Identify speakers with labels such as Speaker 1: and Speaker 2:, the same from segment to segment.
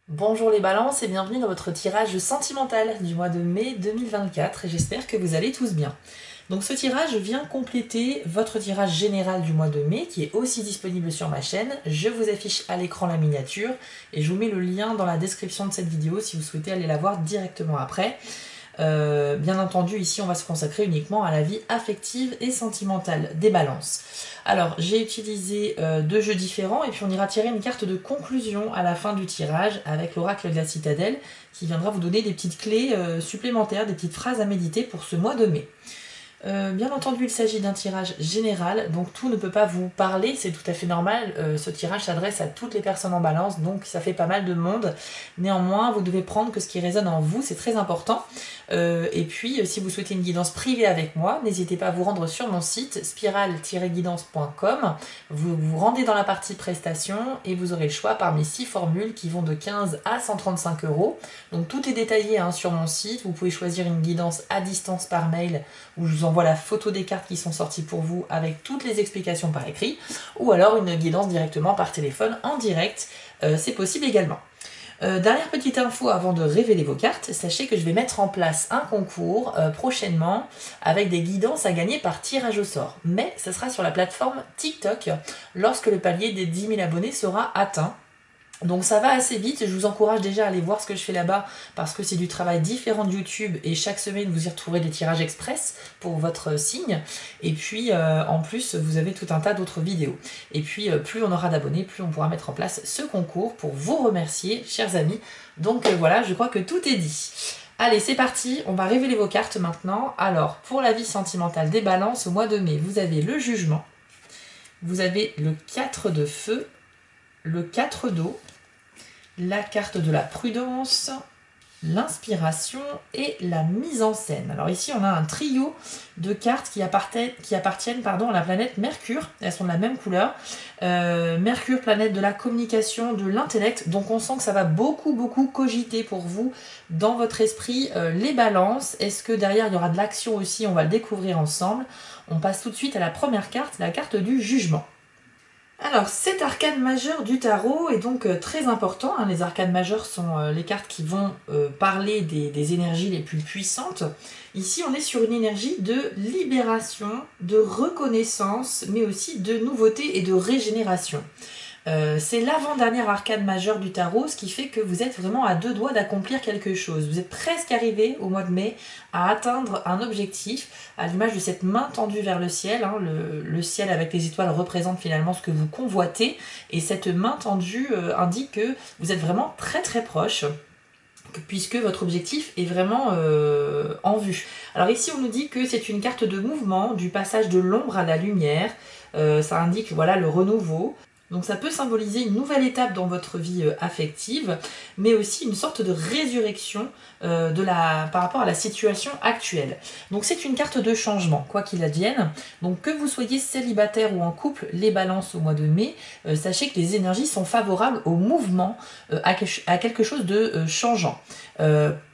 Speaker 1: Bonjour les balances et bienvenue dans votre tirage sentimental du mois de mai 2024 et j'espère que vous allez tous bien. Donc ce tirage vient compléter votre tirage général du mois de mai qui est aussi disponible sur ma chaîne. Je vous affiche à l'écran la miniature et je vous mets le lien dans la description de cette vidéo si vous souhaitez aller la voir directement après. Bien entendu, ici, on va se consacrer uniquement à la vie affective et sentimentale des balances. Alors, j'ai utilisé deux jeux différents et puis on ira tirer une carte de conclusion à la fin du tirage avec l'oracle de la citadelle qui viendra vous donner des petites clés supplémentaires, des petites phrases à méditer pour ce mois de mai. Bien entendu, il s'agit d'un tirage général, donc tout ne peut pas vous parler, c'est tout à fait normal. Ce tirage s'adresse à toutes les personnes en balance, donc ça fait pas mal de monde. Néanmoins, vous devez prendre que ce qui résonne en vous, c'est très important. Et puis, si vous souhaitez une guidance privée avec moi, n'hésitez pas à vous rendre sur mon site spiral-guidance.com. Vous vous rendez dans la partie prestations et vous aurez le choix parmi 6 formules qui vont de 15 à 135 euros. Donc tout est détaillé sur mon site. Vous pouvez choisir une guidance à distance par mail où je vous envoie la photo des cartes qui sont sorties pour vous avec toutes les explications par écrit, ou alors une guidance directement par téléphone en direct, c'est possible également. Dernière petite info avant de révéler vos cartes, sachez que je vais mettre en place un concours prochainement avec des guidances à gagner par tirage au sort. Mais ce sera sur la plateforme TikTok lorsque le palier des 10 000 abonnés sera atteint. Donc ça va assez vite, je vous encourage déjà à aller voir ce que je fais là-bas parce que c'est du travail différent de YouTube et chaque semaine vous y retrouverez des tirages express pour votre signe et puis en plus vous avez tout un tas d'autres vidéos. Et puis plus on aura d'abonnés, plus on pourra mettre en place ce concours pour vous remercier chers amis. Donc voilà, je crois que tout est dit. Allez, c'est parti, on va révéler vos cartes maintenant. Alors, pour la vie sentimentale des balances au mois de mai, vous avez le jugement, vous avez le 4 de feu, le 4 d'eau, la carte de la prudence, l'inspiration et la mise en scène. Alors ici, on a un trio de cartes qui appartiennent à la planète Mercure. Elles sont de la même couleur. Mercure, planète de la communication, de l'intellect. Donc on sent que ça va beaucoup cogiter pour vous dans votre esprit. Les balances, est-ce que derrière il y aura de l'action aussi? On va le découvrir ensemble. On passe tout de suite à la première carte, la carte du jugement. Alors, cet arcane majeur du tarot est donc très important. Les arcanes majeures sont les cartes qui vont parler des énergies les plus puissantes. Ici, on est sur une énergie de libération, de reconnaissance, mais aussi de nouveauté et de régénération. C'est l'avant-dernière arcane majeure du tarot, ce qui fait que vous êtes vraiment à deux doigts d'accomplir quelque chose. Vous êtes presque arrivé au mois de mai à atteindre un objectif, à l'image de cette main tendue vers le ciel. Le ciel avec les étoiles représente finalement ce que vous convoitez, et cette main tendue indique que vous êtes vraiment très proche, puisque votre objectif est vraiment en vue. Alors ici, on nous dit que c'est une carte de mouvement, du passage de l'ombre à la lumière. Ça indique voilà le renouveau. Donc ça peut symboliser une nouvelle étape dans votre vie affective, mais aussi une sorte de résurrection par rapport à la situation actuelle. Donc c'est une carte de changement, quoi qu'il advienne. Donc que vous soyez célibataire ou en couple, les balances au mois de mai, sachez que les énergies sont favorables au mouvement, à quelque chose de changeant.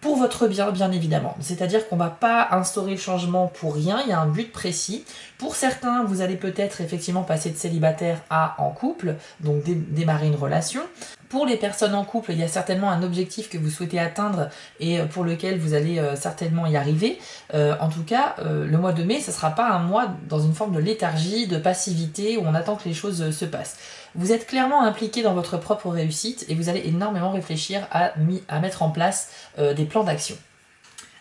Speaker 1: Pour votre bien évidemment. C'est-à-dire qu'on ne va pas instaurer le changement pour rien, il y a un but précis. Pour certains, vous allez peut-être effectivement passer de célibataire à en couple, donc démarrer une relation. Pour les personnes en couple, il y a certainement un objectif que vous souhaitez atteindre et pour lequel vous allez certainement y arriver. En tout cas, le mois de mai, ce ne sera pas un mois dans une forme de léthargie, de passivité, où on attend que les choses se passent. Vous êtes clairement impliqué dans votre propre réussite et vous allez énormément réfléchir à mettre en place des plans d'action.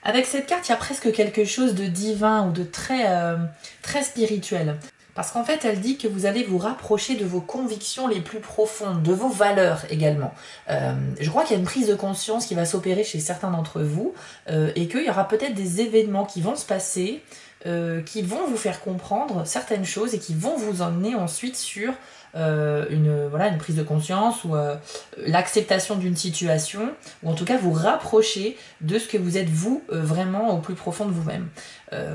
Speaker 1: Avec cette carte, il y a presque quelque chose de divin ou de très spirituel. Parce qu'en fait, elle dit que vous allez vous rapprocher de vos convictions les plus profondes, de vos valeurs également. Je crois qu'il y a une prise de conscience qui va s'opérer chez certains d'entre vous et qu'il y aura peut-être des événements qui vont se passer, qui vont vous faire comprendre certaines choses et qui vont vous emmener ensuite sur une prise de conscience ou l'acceptation d'une situation, ou en tout cas vous rapprocher de ce que vous êtes vous vraiment au plus profond de vous-même.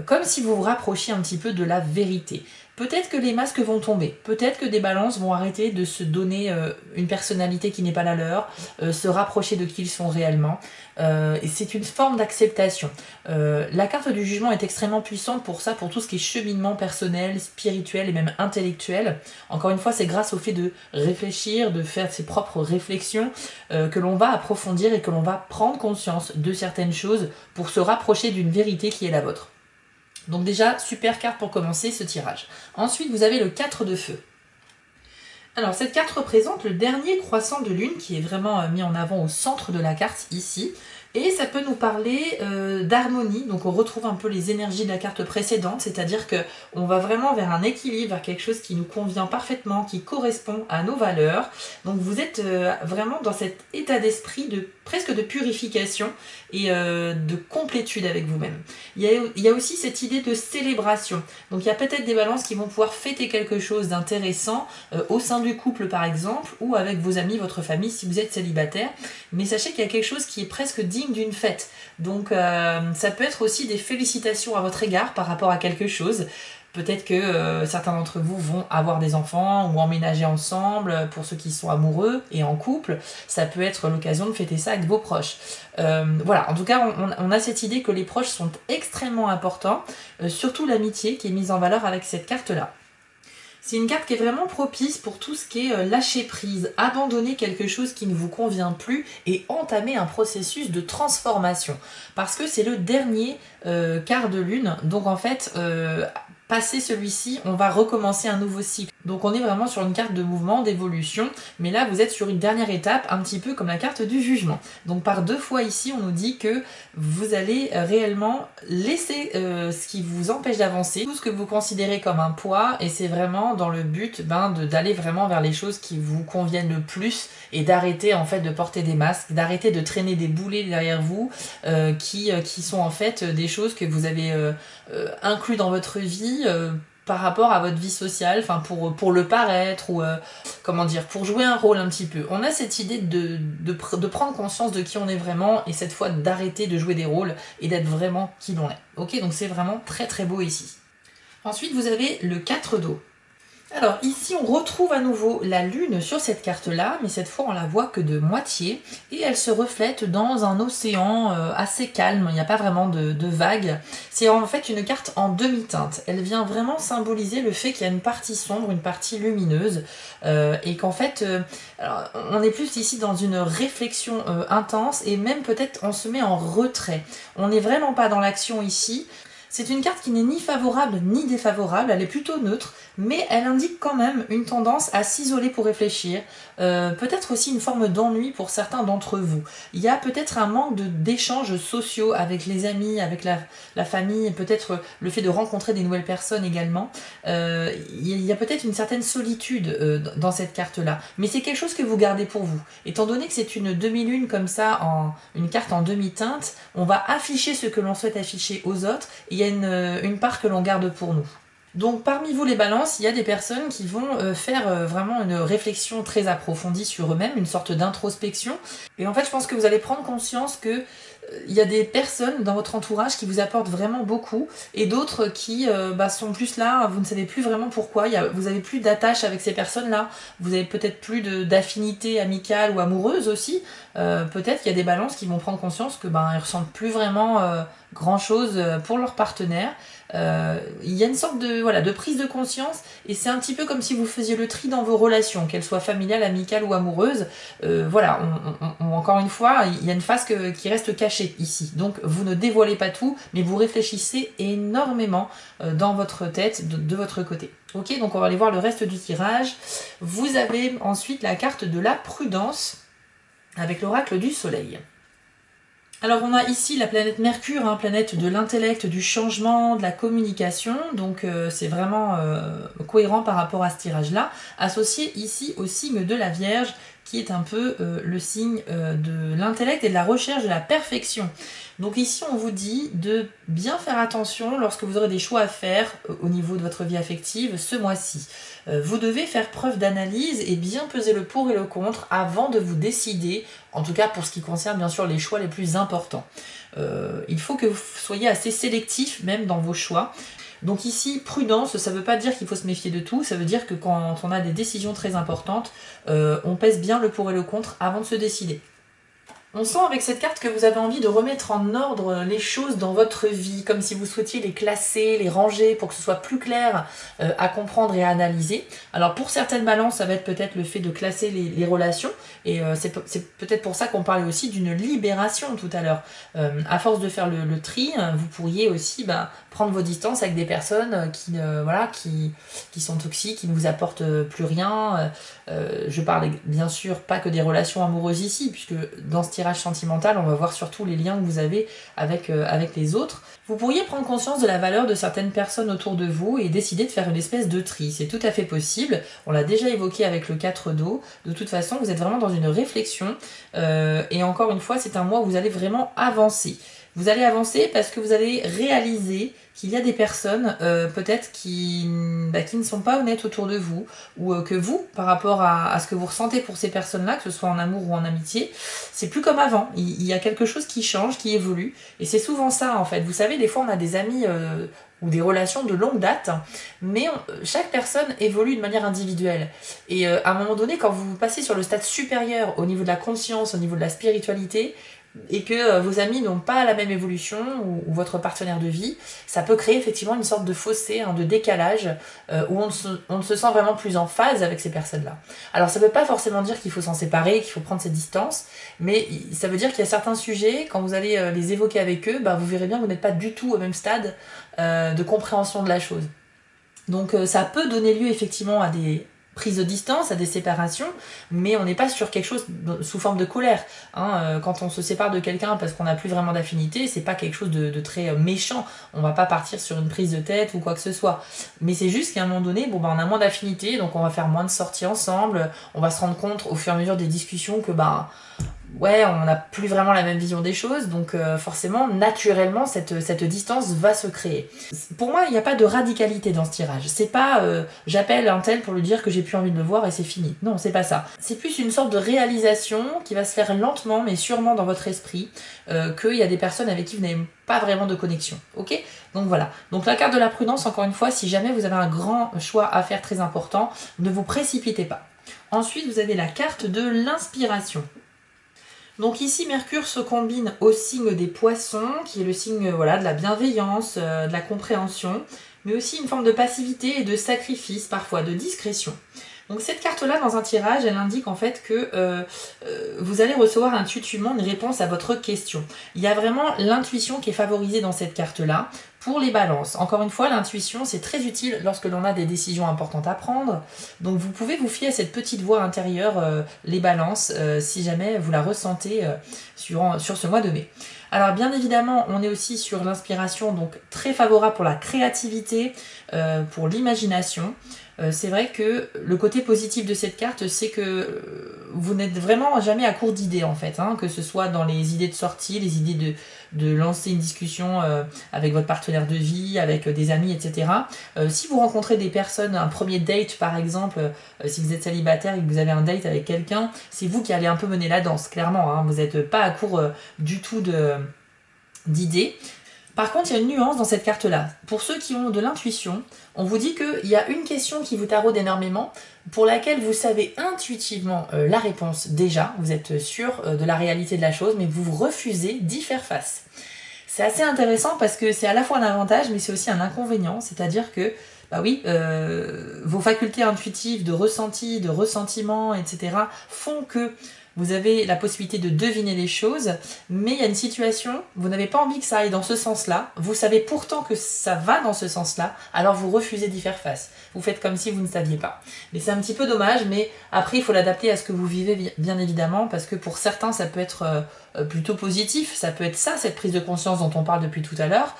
Speaker 1: Comme si vous vous rapprochiez un petit peu de la vérité. Peut-être que les masques vont tomber, peut-être que des balances vont arrêter de se donner une personnalité qui n'est pas la leur, se rapprocher de qui ils sont réellement. Et c'est une forme d'acceptation. La carte du jugement est extrêmement puissante pour ça, pour tout ce qui est cheminement personnel, spirituel et même intellectuel. Encore une fois, c'est grâce au fait de réfléchir, de faire ses propres réflexions, que l'on va approfondir et que l'on va prendre conscience de certaines choses pour se rapprocher d'une vérité qui est la vôtre. Donc déjà, super carte pour commencer ce tirage. Ensuite, vous avez le 4 de feu. Alors cette carte représente le dernier croissant de lune qui est vraiment mis en avant au centre de la carte ici. Et ça peut nous parler d'harmonie, donc on retrouve un peu les énergies de la carte précédente, c'est-à-dire qu'on va vraiment vers un équilibre, vers quelque chose qui nous convient parfaitement, qui correspond à nos valeurs. Donc vous êtes vraiment dans cet état d'esprit presque de purification et de complétude avec vous-même. Il y a aussi cette idée de célébration. Donc il y a peut-être des balances qui vont pouvoir fêter quelque chose d'intéressant au sein du couple par exemple, ou avec vos amis, votre famille si vous êtes célibataire. Mais sachez qu'il y a quelque chose qui est presque digne d'une fête. Donc ça peut être aussi des félicitations à votre égard par rapport à quelque chose. Peut-être que certains d'entre vous vont avoir des enfants ou emménager ensemble pour ceux qui sont amoureux et en couple. Ça peut être l'occasion de fêter ça avec vos proches. Voilà, en tout cas, on a cette idée que les proches sont extrêmement importants, surtout l'amitié qui est mise en valeur avec cette carte-là. C'est une carte qui est vraiment propice pour tout ce qui est lâcher prise, abandonner quelque chose qui ne vous convient plus et entamer un processus de transformation. Parce que c'est le dernier quart de lune, donc en fait, passé celui-ci, on va recommencer un nouveau cycle. Donc on est vraiment sur une carte de mouvement, d'évolution, mais là vous êtes sur une dernière étape, un petit peu comme la carte du jugement. Donc par deux fois ici, on nous dit que vous allez réellement laisser ce qui vous empêche d'avancer, tout ce que vous considérez comme un poids, et c'est vraiment dans le but d'aller vraiment vers les choses qui vous conviennent le plus, et d'arrêter en fait de porter des masques, d'arrêter de traîner des boulets derrière vous, qui sont en fait des choses que vous avez inclus dans votre vie, par rapport à votre vie sociale, enfin pour le paraître ou comment dire, pour jouer un rôle un petit peu. On a cette idée de prendre conscience de qui on est vraiment et cette fois d'arrêter de jouer des rôles et d'être vraiment qui l'on est. Ok, donc c'est vraiment très très beau ici. Ensuite vous avez le 4 d'eau. Alors ici on retrouve à nouveau la lune sur cette carte là, mais cette fois on la voit que de moitié et elle se reflète dans un océan assez calme, il n'y a pas vraiment de vagues. C'est en fait une carte en demi-teinte, elle vient vraiment symboliser le fait qu'il y a une partie sombre, une partie lumineuse et qu'en fait alors, on est plus ici dans une réflexion intense et même peut-être on se met en retrait. On n'est vraiment pas dans l'action ici. C'est une carte qui n'est ni favorable ni défavorable, elle est plutôt neutre, mais elle indique quand même une tendance à s'isoler pour réfléchir, peut-être aussi une forme d'ennui pour certains d'entre vous. Il y a peut-être un manque d'échanges sociaux avec les amis, avec la famille, peut-être le fait de rencontrer des nouvelles personnes également. Il y a peut-être une certaine solitude dans cette carte-là, mais c'est quelque chose que vous gardez pour vous. Étant donné que c'est une demi-lune comme ça, une carte en demi-teinte, on va afficher ce que l'on souhaite afficher aux autres, et il y a une part que l'on garde pour nous. Donc parmi vous les balances, il y a des personnes qui vont faire vraiment une réflexion très approfondie sur eux-mêmes, une sorte d'introspection. Et en fait, je pense que vous allez prendre conscience que il y a des personnes dans votre entourage qui vous apportent vraiment beaucoup et d'autres qui sont plus là, vous ne savez plus vraiment pourquoi, vous avez plus d'attache avec ces personnes-là, vous avez peut-être plus d'affinité amicale ou amoureuse aussi, peut-être qu'il y a des balances qui vont prendre conscience que ils ressentent plus vraiment grand-chose pour leur partenaire. Il y a une sorte de prise de conscience et c'est un petit peu comme si vous faisiez le tri dans vos relations, qu'elles soient familiales, amicales ou amoureuses. Encore une fois, il y a une phase qui reste cachée ici. Donc vous ne dévoilez pas tout, mais vous réfléchissez énormément dans votre tête, de votre côté. Ok, donc on va aller voir le reste du tirage. Vous avez ensuite la carte de la prudence avec l'oracle du soleil. Alors on a ici la planète Mercure, planète de l'intellect, du changement, de la communication, donc c'est vraiment cohérent par rapport à ce tirage-là, associé ici au signe de la Vierge, qui est un peu le signe de l'intellect et de la recherche de la perfection. Donc ici on vous dit de bien faire attention lorsque vous aurez des choix à faire au niveau de votre vie affective ce mois-ci. Vous devez faire preuve d'analyse et bien peser le pour et le contre avant de vous décider, en tout cas pour ce qui concerne bien sûr les choix les plus importants. Il faut que vous soyez assez sélectif même dans vos choix. Donc ici, prudence, ça ne veut pas dire qu'il faut se méfier de tout, ça veut dire que quand on a des décisions très importantes, on pèse bien le pour et le contre avant de se décider. On sent avec cette carte que vous avez envie de remettre en ordre les choses dans votre vie, comme si vous souhaitiez les classer, les ranger pour que ce soit plus clair à comprendre et à analyser. Alors pour certaines balances, ça va être peut-être le fait de classer les relations, et c'est peut-être pour ça qu'on parlait aussi d'une libération tout à l'heure. À force de faire le tri, vous pourriez aussi prendre vos distances avec des personnes qui sont toxiques, qui ne vous apportent plus rien. Je parle bien sûr pas que des relations amoureuses ici, puisque dans ce tirage sentimental, on va voir surtout les liens que vous avez avec les autres. Vous pourriez prendre conscience de la valeur de certaines personnes autour de vous et décider de faire une espèce de tri. C'est tout à fait possible. On l'a déjà évoqué avec le 4 d'eau. De toute façon, vous êtes vraiment dans une réflexion. Et encore une fois, c'est un mois où vous allez vraiment avancer. Vous allez avancer parce que vous allez réaliser qu'il y a des personnes peut-être qui ne sont pas honnêtes autour de vous, ou que vous, par rapport à ce que vous ressentez pour ces personnes-là, que ce soit en amour ou en amitié, c'est plus comme avant. Il y a quelque chose qui change, qui évolue, et c'est souvent ça en fait. Vous savez, des fois on a des amis ou des relations de longue date, mais chaque personne évolue de manière individuelle. Et à un moment donné, quand vous passez sur le stade supérieur au niveau de la conscience, au niveau de la spiritualité, et que vos amis n'ont pas la même évolution, ou votre partenaire de vie, ça peut créer effectivement une sorte de fossé, de décalage, où on ne se sent vraiment plus en phase avec ces personnes-là. Alors ça ne veut pas forcément dire qu'il faut s'en séparer, qu'il faut prendre ses distances, mais ça veut dire qu'il y a certains sujets, quand vous allez les évoquer avec eux, vous verrez bien que vous n'êtes pas du tout au même stade de compréhension de la chose. Donc ça peut donner lieu effectivement à des prise de distance, à des séparations, mais on n'est pas sur quelque chose sous forme de colère. Quand on se sépare de quelqu'un parce qu'on n'a plus vraiment d'affinité, c'est pas quelque chose de très méchant. On va pas partir sur une prise de tête ou quoi que ce soit. Mais c'est juste qu'à un moment donné, on a moins d'affinité, donc on va faire moins de sorties ensemble, on va se rendre compte au fur et à mesure des discussions que on n'a plus vraiment la même vision des choses, donc forcément, naturellement, cette distance va se créer. Pour moi, il n'y a pas de radicalité dans ce tirage. C'est pas j'appelle un tel pour lui dire que j'ai plus envie de le voir et c'est fini. Non, c'est pas ça. C'est plus une sorte de réalisation qui va se faire lentement, mais sûrement dans votre esprit, qu'il y a des personnes avec qui vous n'avez pas vraiment de connexion. Ok ? Donc voilà. Donc la carte de la prudence, encore une fois, si jamais vous avez un grand choix à faire très important, ne vous précipitez pas. Ensuite, vous avez la carte de l'inspiration. Donc ici, Mercure se combine au signe des poissons, qui est le signe de la bienveillance, de la compréhension, mais aussi une forme de passivité et de sacrifice, parfois de discrétion. Donc cette carte-là, dans un tirage, elle indique en fait que vous allez recevoir intuitivement une réponse à votre question. Il y a vraiment l'intuition qui est favorisée dans cette carte-là. Pour les balances, encore une fois, l'intuition, c'est très utile lorsque l'on a des décisions importantes à prendre. Donc vous pouvez vous fier à cette petite voix intérieure, les balances, si jamais vous la ressentez sur ce mois de mai. Alors bien évidemment, on est aussi sur l'inspiration, donc très favorable pour la créativité, pour l'imagination. C'est vrai que le côté positif de cette carte, c'est que vous n'êtes vraiment jamais à court d'idées en fait, que ce soit dans les idées de sortie, les idées de lancer une discussion avec votre partenaire de vie, avec des amis, etc. Si vous rencontrez des personnes, un premier date par exemple, si vous êtes célibataire et que vous avez un date avec quelqu'un, c'est vous qui allez un peu mener la danse, clairement, vous n'êtes pas à court du tout d'idées. Par contre, il y a une nuance dans cette carte-là. Pour ceux qui ont de l'intuition, on vous dit qu'il y a une question qui vous taraude énormément, pour laquelle vous savez intuitivement la réponse déjà, vous êtes sûr de la réalité de la chose, mais vous refusez d'y faire face. C'est assez intéressant parce que c'est à la fois un avantage, mais c'est aussi un inconvénient, c'est-à-dire que vos facultés intuitives de ressenti, de ressentiment, etc. font que vous avez la possibilité de deviner les choses, mais il y a une situation, vous n'avez pas envie que ça aille dans ce sens-là, vous savez pourtant que ça va dans ce sens-là, alors vous refusez d'y faire face. Vous faites comme si vous ne saviez pas. Mais c'est un petit peu dommage, mais après il faut l'adapter à ce que vous vivez bien évidemment, parce que pour certains ça peut être plutôt positif, ça peut être ça, cette prise de conscience dont on parle depuis tout à l'heure,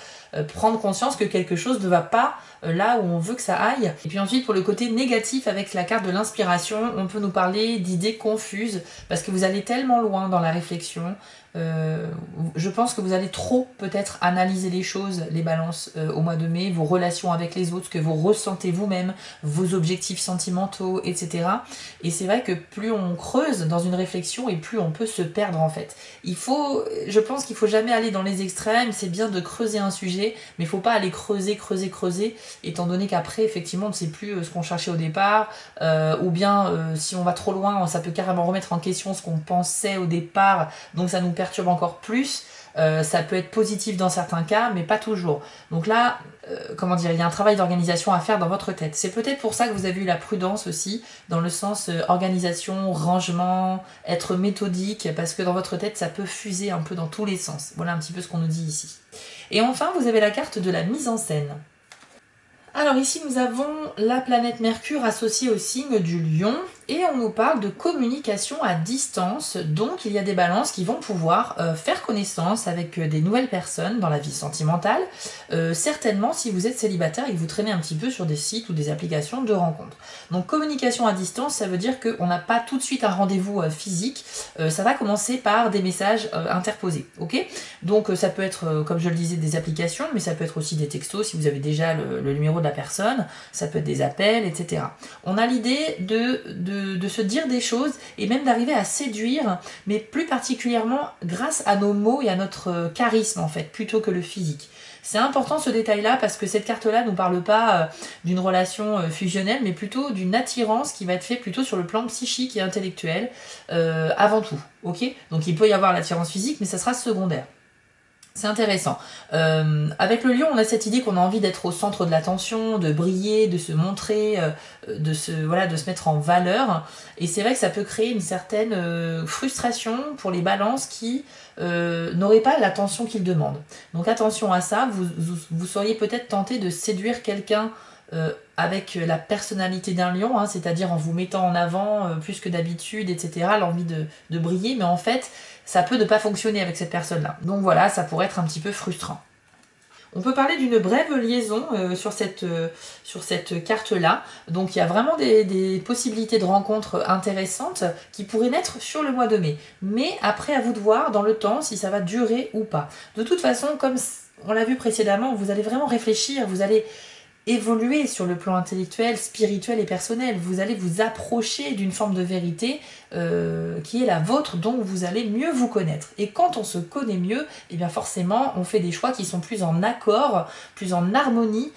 Speaker 1: prendre conscience que quelque chose ne va pas là où on veut que ça aille. Et puis ensuite, pour le côté négatif, avec la carte de l'inspiration, on peut nous parler d'idées confuses, parce que vous allez tellement loin dans la réflexion, Je pense que vous allez trop peut-être analyser les choses, les balances, au mois de mai, vos relations avec les autres, ce que vous ressentez vous-même, vos objectifs sentimentaux, etc. Et c'est vrai que plus on creuse dans une réflexion et plus on peut se perdre en fait. Je pense qu'il faut jamais aller dans les extrêmes, c'est bien de creuser un sujet, mais il faut pas aller creuser, étant donné qu'après effectivement on ne sait plus ce qu'on cherchait au départ, ou bien si on va trop loin, ça peut carrément remettre en question ce qu'on pensait au départ, donc ça nous perturbe encore plus. Ça peut être positif dans certains cas, mais pas toujours. Donc là, comment dire, il y a un travail d'organisation à faire dans votre tête. C'est peut-être pour ça que vous avez eu la prudence aussi, dans le sens organisation, rangement, être méthodique, parce que dans votre tête, ça peut fuser un peu dans tous les sens. Voilà un petit peu ce qu'on nous dit ici. Et enfin, vous avez la carte de la mise en scène. Alors ici, nous avons la planète Mercure associée au signe du Lion et on nous parle de communication à distance. Donc il y a des balances qui vont pouvoir faire connaissance avec des nouvelles personnes dans la vie sentimentale. Certainement si vous êtes célibataire et que vous traînez un petit peu sur des sites ou des applications de rencontres. Donc communication à distance, ça veut dire qu'on n'a pas tout de suite un rendez-vous physique. Ça va commencer par des messages interposés. Ok, donc ça peut être, comme je le disais, des applications, mais ça peut être aussi des textos si vous avez déjà le numéro de la personne, ça peut être des appels, etc. On a l'idée de se dire des choses et même d'arriver à séduire, mais plus particulièrement grâce à nos mots et à notre charisme en fait, plutôt que le physique. C'est important ce détail-là parce que cette carte-là ne nous parle pas d'une relation fusionnelle, mais plutôt d'une attirance qui va être faite plutôt sur le plan psychique et intellectuel avant tout. Ok, donc il peut y avoir l'attirance physique, mais ça sera secondaire. C'est intéressant. Avec le lion, on a cette idée qu'on a envie d'être au centre de l'attention, de briller, de se montrer, de se mettre en valeur. Et c'est vrai que ça peut créer une certaine frustration pour les balances qui n'auraient pas l'attention qu'ils demandent. Donc attention à ça, vous seriez peut-être tenté de séduire quelqu'un avec la personnalité d'un lion, hein, c'est-à-dire en vous mettant en avant plus que d'habitude, etc., l'envie de briller, mais en fait, ça peut ne pas fonctionner avec cette personne-là. Donc voilà, ça pourrait être un petit peu frustrant. On peut parler d'une brève liaison sur cette carte-là. Donc il y a vraiment des possibilités de rencontres intéressantes qui pourraient naître sur le mois de mai. Mais après, à vous de voir dans le temps si ça va durer ou pas. De toute façon, comme on l'a vu précédemment, vous allez vraiment réfléchir, vous allez évoluer sur le plan intellectuel, spirituel et personnel. Vous allez vous approcher d'une forme de vérité qui est la vôtre, dont vous allez mieux vous connaître. Et quand on se connaît mieux, et bien forcément, on fait des choix qui sont plus en accord, plus en harmonie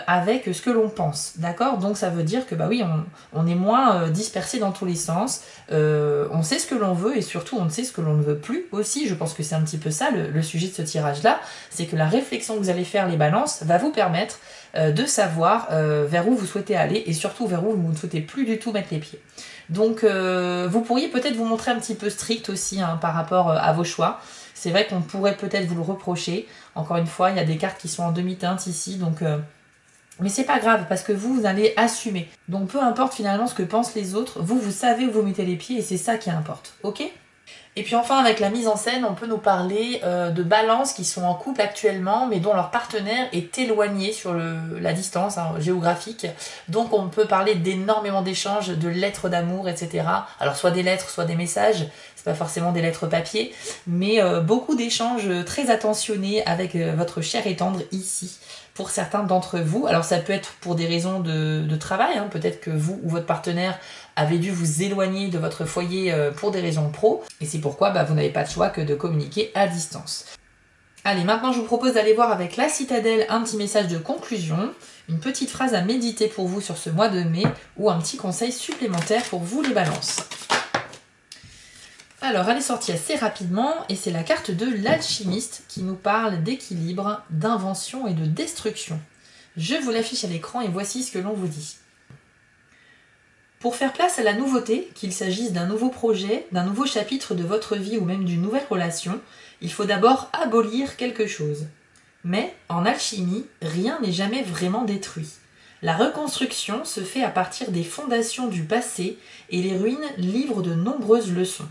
Speaker 1: avec ce que l'on pense. D'accord? Donc ça veut dire que bah oui, on est moins dispersé dans tous les sens. On sait ce que l'on veut et surtout on sait ce que l'on ne veut plus aussi. Je pense que c'est un petit peu ça le sujet de ce tirage-là. C'est que la réflexion que vous allez faire, les balances, va vous permettre de savoir vers où vous souhaitez aller et surtout vers où vous ne souhaitez plus du tout mettre les pieds. Donc vous pourriez peut-être vous montrer un petit peu strict aussi hein, par rapport à vos choix. C'est vrai qu'on pourrait peut-être vous le reprocher. Encore une fois, il y a des cartes qui sont en demi-teinte ici, donc mais c'est pas grave parce que vous allez assumer. Donc peu importe finalement ce que pensent les autres, vous savez où vous mettez les pieds et c'est ça qui importe. Ok ? Et puis enfin, avec la mise en scène, on peut nous parler de balances qui sont en couple actuellement, mais dont leur partenaire est éloigné sur la distance géographique. Donc on peut parler d'énormément d'échanges, de lettres d'amour, etc. Alors soit des lettres, soit des messages, c'est pas forcément des lettres papier, mais beaucoup d'échanges très attentionnés avec votre cher et tendre ici. Pour certains d'entre vous, alors ça peut être pour des raisons de travail, hein. Peut-être que vous ou votre partenaire avez dû vous éloigner de votre foyer pour des raisons pro, et c'est pourquoi vous n'avez pas de choix que de communiquer à distance. Allez, maintenant je vous propose d'aller voir avec la citadelle un petit message de conclusion, une petite phrase à méditer pour vous sur ce mois de mai, ou un petit conseil supplémentaire pour vous les balances. Alors, elle est sortie assez rapidement et c'est la carte de l'alchimiste qui nous parle d'équilibre, d'invention et de destruction. Je vous l'affiche à l'écran et voici ce que l'on vous dit. Pour faire place à la nouveauté, qu'il s'agisse d'un nouveau projet, d'un nouveau chapitre de votre vie ou même d'une nouvelle relation, il faut d'abord abolir quelque chose. Mais, en alchimie, rien n'est jamais vraiment détruit. La reconstruction se fait à partir des fondations du passé et les ruines livrent de nombreuses leçons.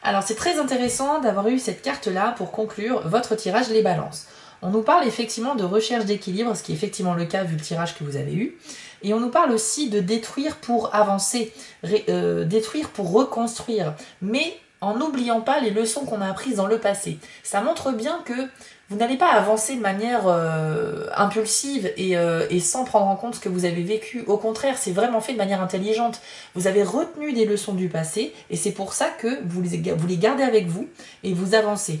Speaker 1: Alors c'est très intéressant d'avoir eu cette carte-là pour conclure votre tirage les balances. On nous parle effectivement de recherche d'équilibre, ce qui est effectivement le cas vu le tirage que vous avez eu. Et on nous parle aussi de détruire pour avancer, détruire pour reconstruire. Mais en n'oubliant pas les leçons qu'on a apprises dans le passé. Ça montre bien que vous n'allez pas avancer de manière impulsive et sans prendre en compte ce que vous avez vécu. Au contraire, c'est vraiment fait de manière intelligente. Vous avez retenu des leçons du passé et c'est pour ça que vous les gardez avec vous et vous avancez.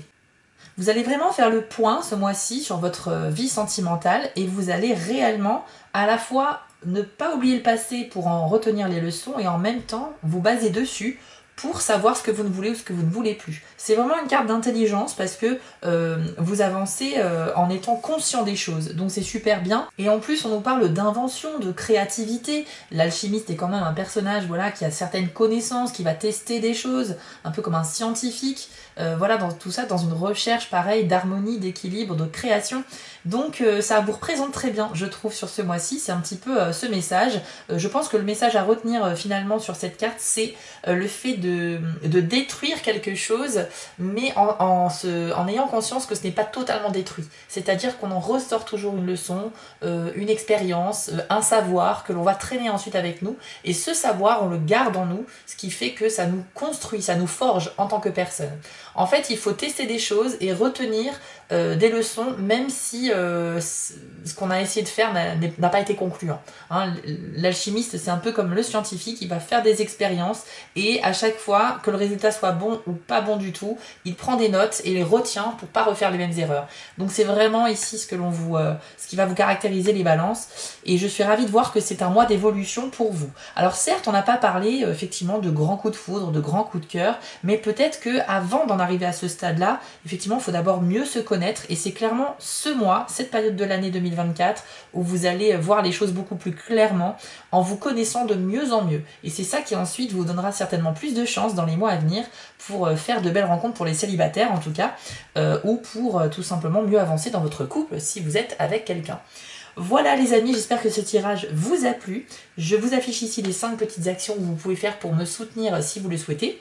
Speaker 1: Vous allez vraiment faire le point ce mois-ci sur votre vie sentimentale et vous allez réellement à la fois ne pas oublier le passé pour en retenir les leçons et en même temps vous baser dessus pour savoir ce que vous ne voulez ou ce que vous ne voulez plus. C'est vraiment une carte d'intelligence parce que vous avancez en étant conscient des choses. Donc c'est super bien. Et en plus, on nous parle d'invention, de créativité. L'alchimiste est quand même un personnage voilà, qui a certaines connaissances, qui va tester des choses, un peu comme un scientifique. Voilà, dans tout ça, dans une recherche pareille d'harmonie, d'équilibre, de création. Donc ça vous représente très bien, je trouve, sur ce mois-ci. C'est un petit peu ce message. Je pense que le message à retenir finalement sur cette carte, c'est le fait de détruire quelque chose, mais en ayant conscience que ce n'est pas totalement détruit. C'est-à-dire qu'on en ressort toujours une leçon, une expérience, un savoir que l'on va traîner ensuite avec nous. Et ce savoir, on le garde en nous, ce qui fait que ça nous construit, ça nous forge en tant que personne. En fait, il faut tester des choses et retenir des leçons, même si ce qu'on a essayé de faire n'a pas été concluant. Hein, l'alchimiste, c'est un peu comme le scientifique, il va faire des expériences et à chaque fois que le résultat soit bon ou pas bon du tout, il prend des notes et les retient pour pas refaire les mêmes erreurs. Donc c'est vraiment ici ce qui va vous caractériser les balances et je suis ravie de voir que c'est un mois d'évolution pour vous. Alors certes, on n'a pas parlé effectivement de grands coups de foudre, de grands coups de cœur, mais peut-être que avant d'en arriver à ce stade-là, effectivement, il faut d'abord mieux se connaître et c'est clairement ce mois, cette période de l'année 2024 où vous allez voir les choses beaucoup plus clairement en vous connaissant de mieux en mieux. Et c'est ça qui ensuite vous donnera certainement plus de chance dans les mois à venir pour faire de belles rencontres pour les célibataires en tout cas, ou pour tout simplement mieux avancer dans votre couple si vous êtes avec quelqu'un. Voilà les amis, j'espère que ce tirage vous a plu. Je vous affiche ici les 5 petites actions que vous pouvez faire pour me soutenir si vous le souhaitez.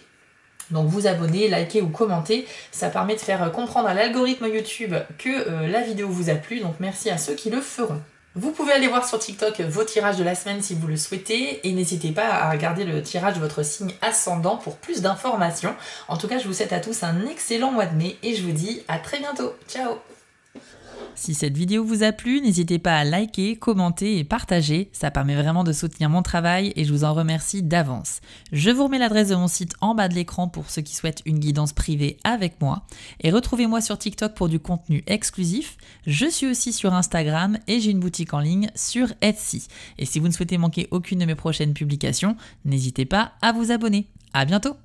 Speaker 1: Donc vous abonner, liker ou commenter, ça permet de faire comprendre à l'algorithme YouTube que la vidéo vous a plu, donc merci à ceux qui le feront. Vous pouvez aller voir sur TikTok vos tirages de la semaine si vous le souhaitez et n'hésitez pas à regarder le tirage de votre signe ascendant pour plus d'informations. En tout cas, je vous souhaite à tous un excellent mois de mai et je vous dis à très bientôt. Ciao! Si cette vidéo vous a plu, n'hésitez pas à liker, commenter et partager, ça permet vraiment de soutenir mon travail et je vous en remercie d'avance. Je vous remets l'adresse de mon site en bas de l'écran pour ceux qui souhaitent une guidance privée avec moi et retrouvez-moi sur TikTok pour du contenu exclusif. Je suis aussi sur Instagram et j'ai une boutique en ligne sur Etsy. Et si vous ne souhaitez manquer aucune de mes prochaines publications, n'hésitez pas à vous abonner. À bientôt!